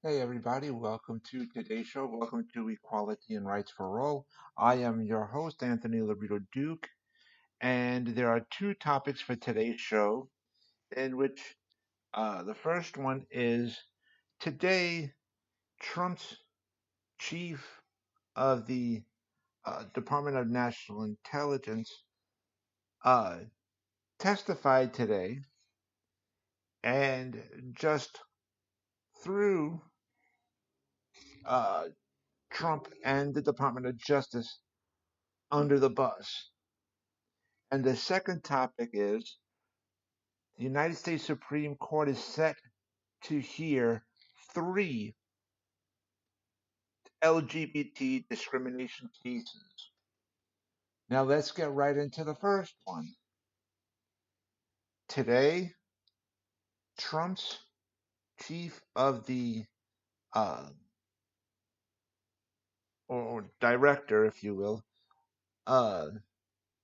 Hey everybody, welcome to today's show. Welcome to Equality and Rights for All. I am your host, Anthony Lorito-Duke, and there are two topics for today's show, in which the first one is today Trump's chief of the Department of National Intelligence uh, testified today and just threw uh, Trump and the Department of Justice under the bus. And the second topic is the United States Supreme Court is set to hear three LGBT discrimination cases. Now let's get right into the first one. Today, Trump's chief of the uh, or director, if you will, uh,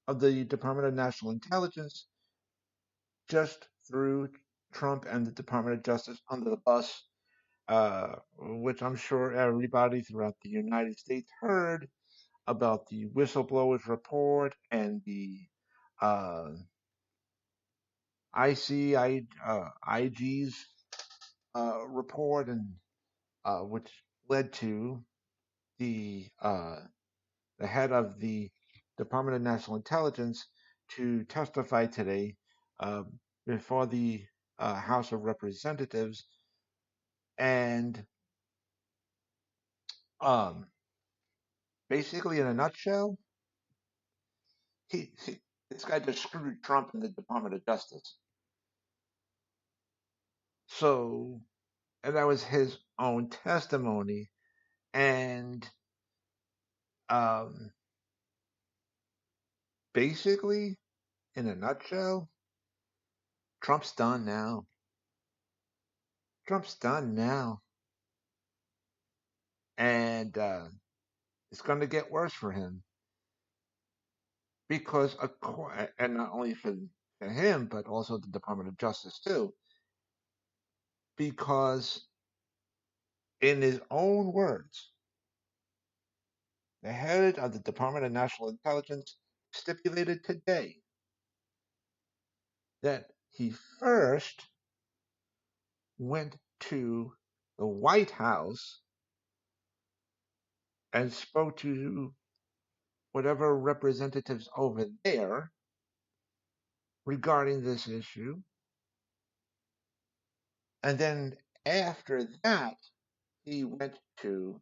of the Department of National Intelligence just threw Trump and the Department of Justice under the bus, which I'm sure everybody throughout the United States heard about the whistleblowers report and the uh, IG's report, and which led to the uh, the head of the Department of National Intelligence to testify today uh, before the House of Representatives, and um, basically, in a nutshell, he this guy just screwed Trump in the Department of Justice. So, and that was his own testimony. And um, basically, in a nutshell, Trump's done now. Trump's done now. And it's going to get worse for him because, and not only for him, but also the Department of Justice too, because in his own words, the head of the Department of National Intelligence stipulated today that he first went to the White House and spoke to whatever representatives over there regarding this issue. And then after that, he went to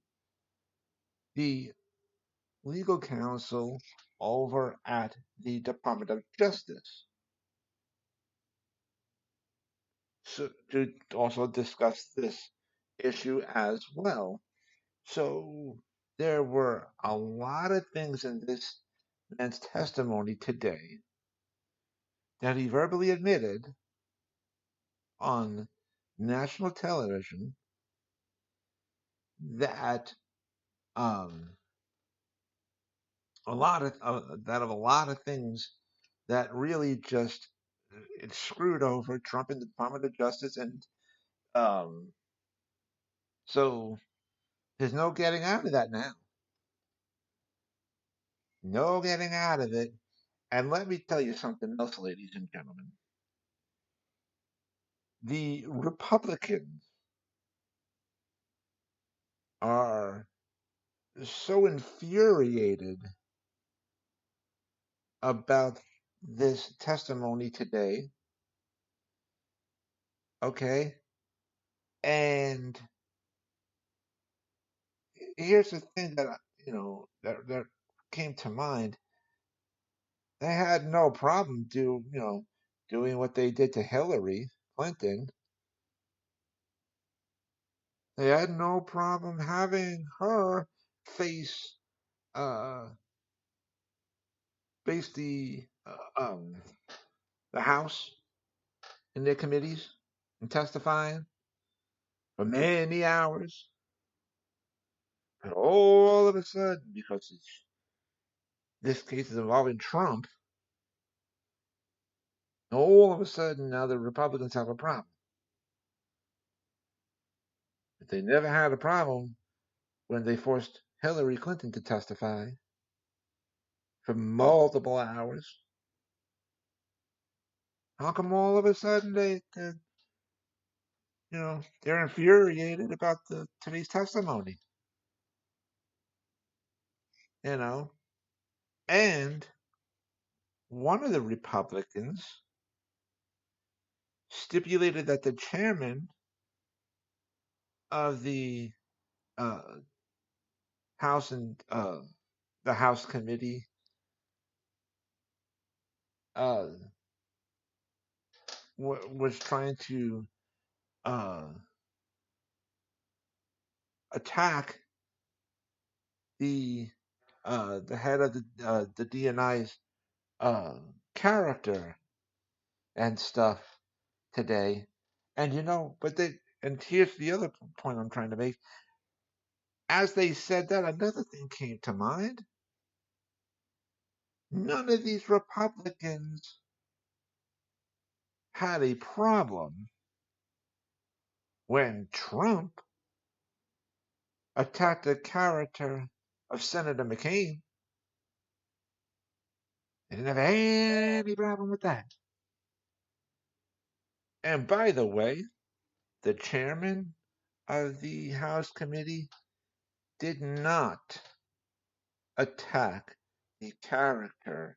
the legal counsel over at the Department of Justice to also discuss this issue as well. So there were a lot of things in this man's testimony today that he verbally admitted on national television that um, a lot of things that really just it screwed over Trump and the Department of Justice, and um, so there's no getting out of that now. No getting out of it. And let me tell you something else, ladies and gentlemen. The Republicans are so infuriated about this testimony today, okay? And here's the thing that that came to mind. They had no problem doing what they did to Hillary Clinton. They had no problem having her face uh face the House in their committees and testifying for many hours. And all of a sudden, because this case is involving Trump, all of a sudden now the Republicans have a problem. But they never had a problem when they forced Hillary Clinton to testify for multiple hours. How come all of a sudden they're infuriated about today's testimony? You know, and one of the Republicans stipulated that the chairman of the uh, House and the House committee uh, was trying to uh, attack the the head of the DNI's uh, character and stuff today. And but and here's the other point I'm trying to make. As they said that, another thing came to mind. None of these Republicans had a problem when Trump attacked the character of Senator McCain. They didn't have any problem with that. And by the way, the chairman of the House committee did not attack the character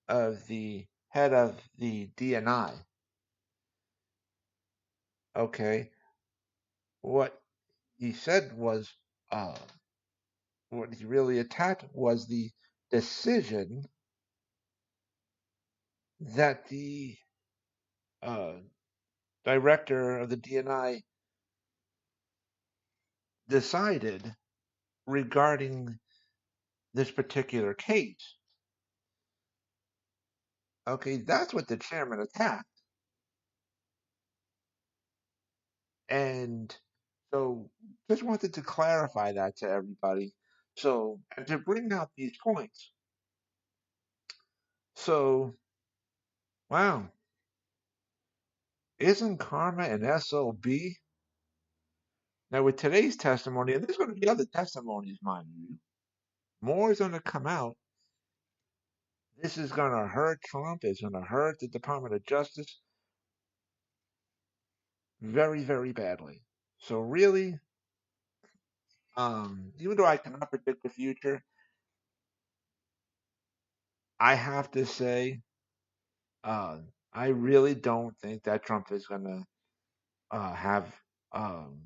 of the head of the DNI. Okay, what he said was, what he really attacked was the decision that the uh, director of the DNI decided regarding this particular case. Okay, that's what the chairman attacked. And so just wanted to clarify that to everybody. So, and to bring out these points. So, wow, isn't karma an SOB? Now, with today's testimony, and there's going to be other testimonies, mind you, more is going to come out. This is going to hurt Trump. It's going to hurt the Department of Justice very, very badly. So, really, even though I cannot predict the future, I have to say, uh, I really don't think that Trump is going to have um,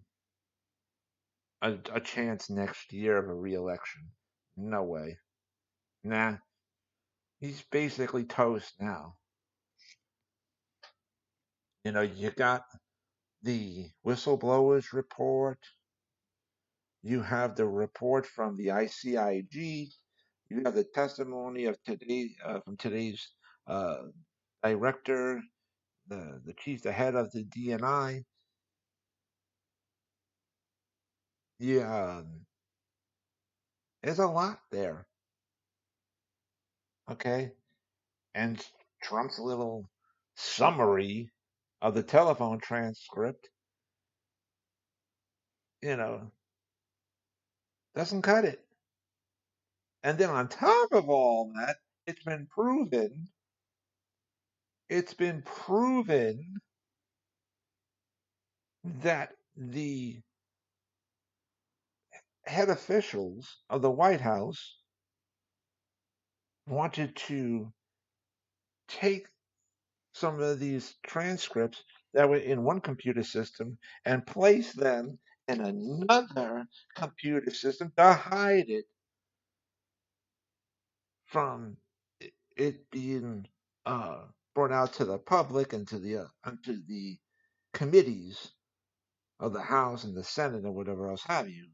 a chance next year of a re-election. No way. Nah, he's basically toast now. You got the whistleblowers report. You have the report from the ICIG. You have the testimony of from today's uh, director, the chief, the head of the DNI. Yeah, there's a lot there. Okay, and Trump's little summary of the telephone transcript, you know, doesn't cut it. And then on top of all that, it's been proven that the head officials of the White House wanted to take some of these transcripts that were in one computer system and place them in another computer system to hide it from it being uh, brought out to the public and to the committees of the House and the Senate and whatever else have you.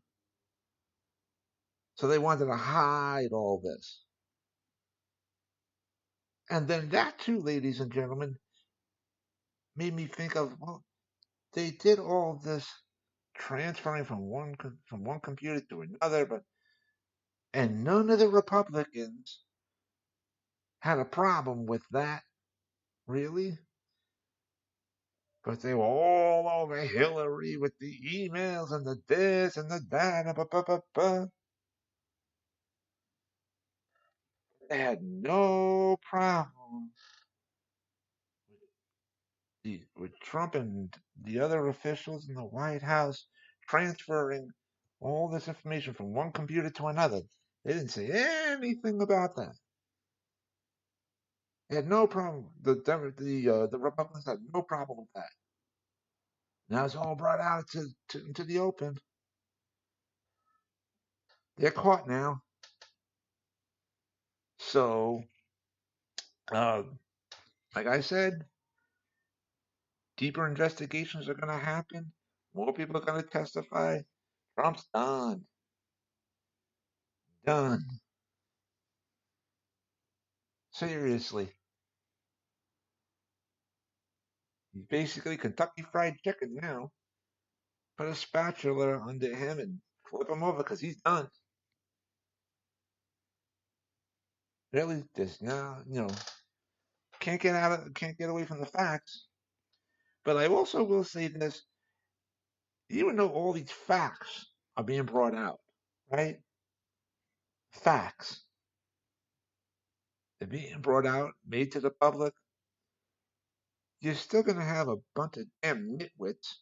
So they wanted to hide all this. And then that too, ladies and gentlemen, made me think of, well, they did all this transferring from one computer to another, and none of the Republicans had a problem with that, really. But they were all over Hillary with the emails and the this and the that. They had no problem with Trump and the other officials in the White House transferring all this information from one computer to another. They didn't say anything about that. They had no problem. The Republicans had no problem with that. Now it's all brought out into the open. They're caught now. So, uh, like I said, deeper investigations are going to happen. More people are going to testify. Trump's done. Done. Seriously. He's basically Kentucky Fried Chicken now. Put a spatula under him and flip him over because he's done. Really, there's now, can't get away from the facts. But I also will say this: even though all these facts are being brought out, right? Facts. They're being brought out, made to the public. You're still going to have a bunch of damn nitwits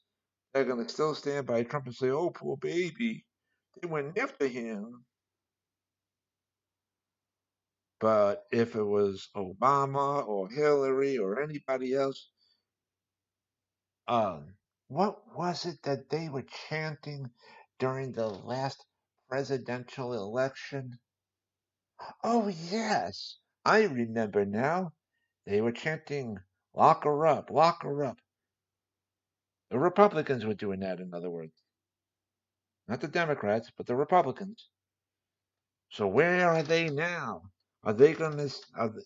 that are going to still stand by Trump and say, oh, poor baby. They went after him. But if it was Obama or Hillary or anybody else, um, what was it that they were chanting during the last presidential election? Oh, yes, I remember now. They were chanting, lock her up, lock her up. The Republicans were doing that, in other words. Not the Democrats, but the Republicans. So where are they now? Are they going to,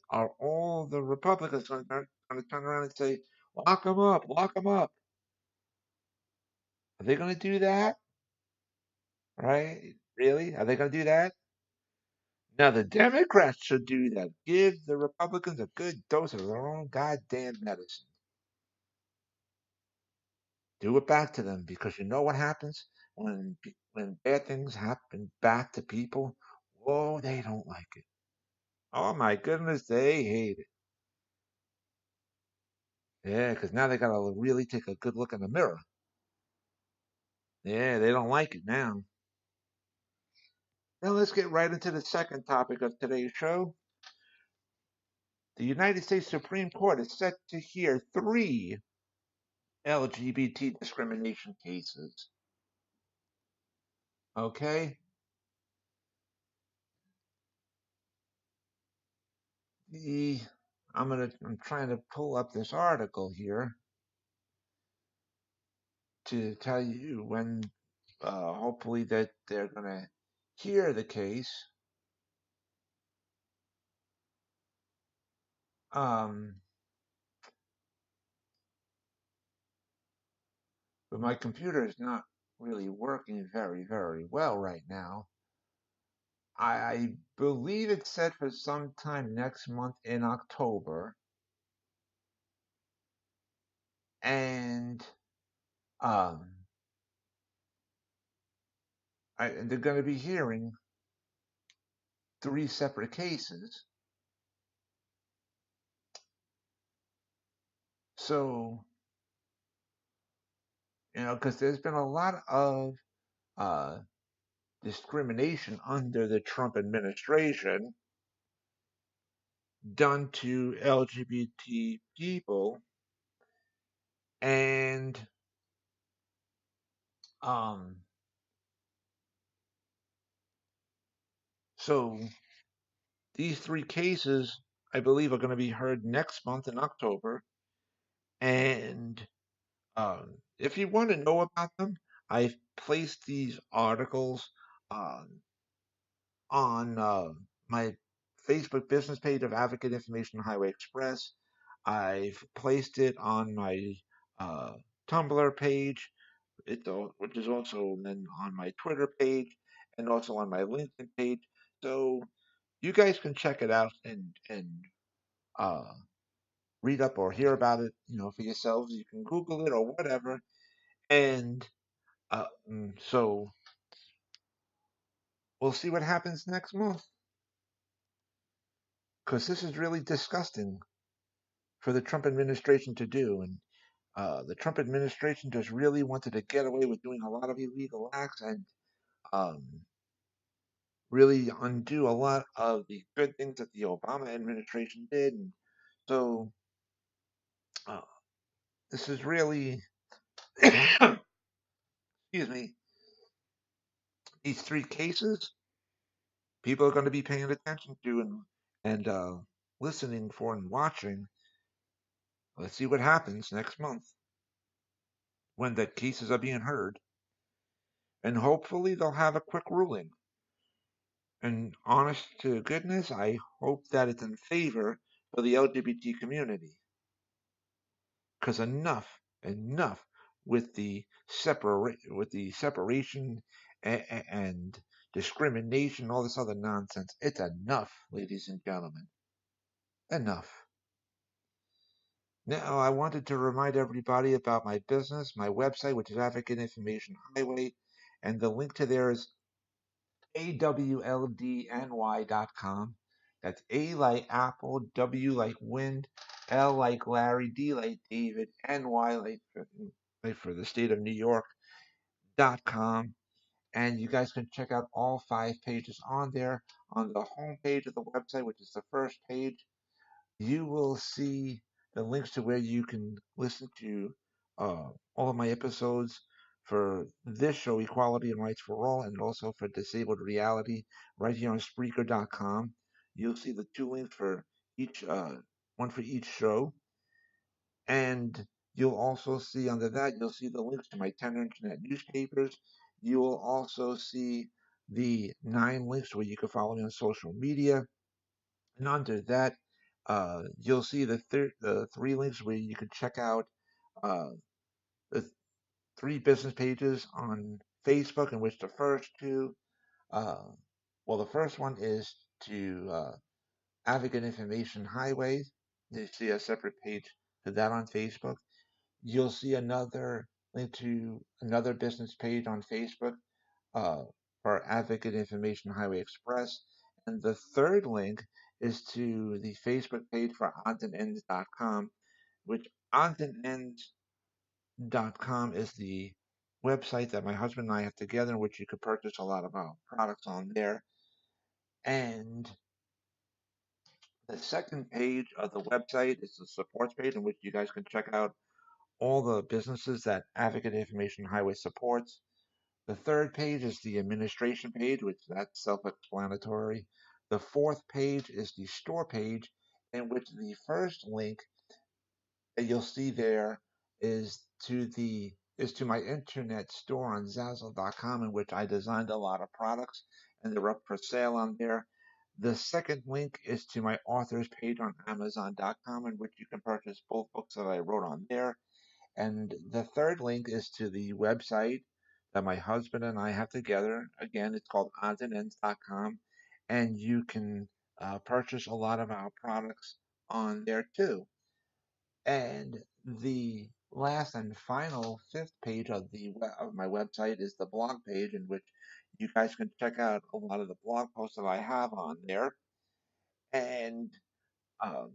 are all the Republicans going to turn around and say, lock them up, lock them up? Are they going to do that? Right? Really? Are they going to do that? Now, the Democrats should do that. Give the Republicans a good dose of their own goddamn medicine. Do it back to them because you know what happens when bad things happen back to people? Whoa, they don't like it. Oh my goodness, they hate it. Yeah, because now they got to really take a good look in the mirror. Yeah, they don't like it now. Now let's get right into the second topic of today's show. The United States Supreme Court is set to hear three LGBT discrimination cases. Okay? The I'm trying to pull up this article here to tell you when hopefully that they're gonna hear the case. Um, but my computer is not really working very well right now. I believe it's set for sometime next month in October, and um, they're going to be hearing three separate cases. So, because there's been a lot of uh, discrimination under the Trump administration done to LGBT people, and um, so these three cases, I believe, are going to be heard next month in October. And if you want to know about them, I've placed these articles uh, on my Facebook business page of Advocate Information Highway Express. I've placed it on my uh, Tumblr page, which is also then on my Twitter page and also on my LinkedIn page. So you guys can check it out and uh, read up or hear about it, for yourselves. You can Google it or whatever. And so we'll see what happens next month, because this is really disgusting for the Trump administration to do. And the Trump administration just really wanted to get away with doing a lot of illegal acts and um, really undo a lot of the good things that the Obama administration did. And so uh, this is really, excuse me, these three cases people are going to be paying attention to and listening for and watching. Let's see what happens next month when the cases are being heard. And hopefully they'll have a quick ruling. And honest to goodness, I hope that it's in favor of the LGBT community. Because enough with the separation and discrimination, all this other nonsense. It's enough, ladies and gentlemen. Enough. Now, I wanted to remind everybody about my business, my website, which is Advocate Information Highway, and the link to there is awldny.com. That's A like Apple, W like Wind, L like Larry, D like David, NY like for the state of New York.com. And you guys can check out all 5 pages on there. On the home page of the website, which is the first page, you will see the links to where you can listen to all of my episodes for this show, Equality and Rights for All, and also for Disabled Reality, right here on Spreaker.com. You'll see the 2 links for each, one for each show, and you'll also see under that, you'll see the links to my 10 internet newspapers. You will also see the 9 links where you can follow me on social media. And under that, you'll see the 3 links where you can check out uh, the 3 business pages on Facebook, in which the first two, uh, well, the first one is to Advocate Information Highway. You see a separate page to that on Facebook. You'll see another link to another business page on Facebook uh, for Advocate Information Highway Express. And the third link is to the Facebook page for OddsAndEnds.com, which OddsAndEnds.com is the website that my husband and I have together, in which you could purchase a lot of our products on there. And the second page of the website is the supports page, in which you guys can check out all the businesses that Advocate Information Highway supports. The third page is the administration page, which that's self-explanatory. The fourth page is the store page, in which the first link that you'll see there is to my internet store on Zazzle.com, in which I designed a lot of products and they're up for sale on there. The second link is to my authors page on Amazon.com, in which you can purchase both books that I wrote on there. And the third link is to the website that my husband and I have together. Again, it's called oddsandends.com, and you can purchase a lot of our products on there too. And the last and final 5th page of my website is the blog page, in which you guys can check out a lot of the blog posts that I have on there. And um,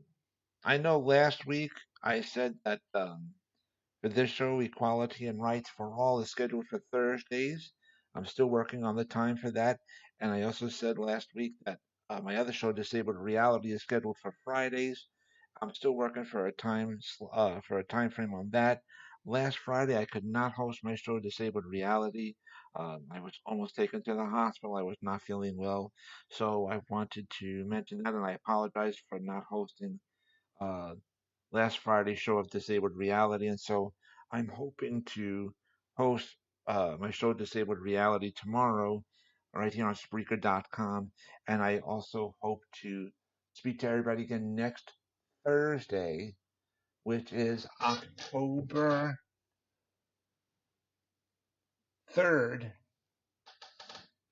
I know last week I said that for this show, Equality and Rights for All is scheduled for Thursdays. I'm still working on the time for that. And I also said last week that my other show, Disabled Reality, is scheduled for Fridays. I'm still working for a time frame on that. Last Friday, I could not host my show, Disabled Reality. I was almost taken to the hospital. I was not feeling well, so I wanted to mention that, and I apologize for not hosting uh, last Friday's show of Disabled Reality. And so I'm hoping to host my show, Disabled Reality, tomorrow, right here on Spreaker.com. And I also hope to speak to everybody again next Thursday, which is October 3rd,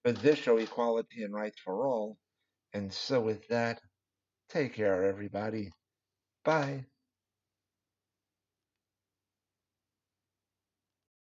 for this show, Equality and Rights for All. And so, with that, take care, everybody. Bye.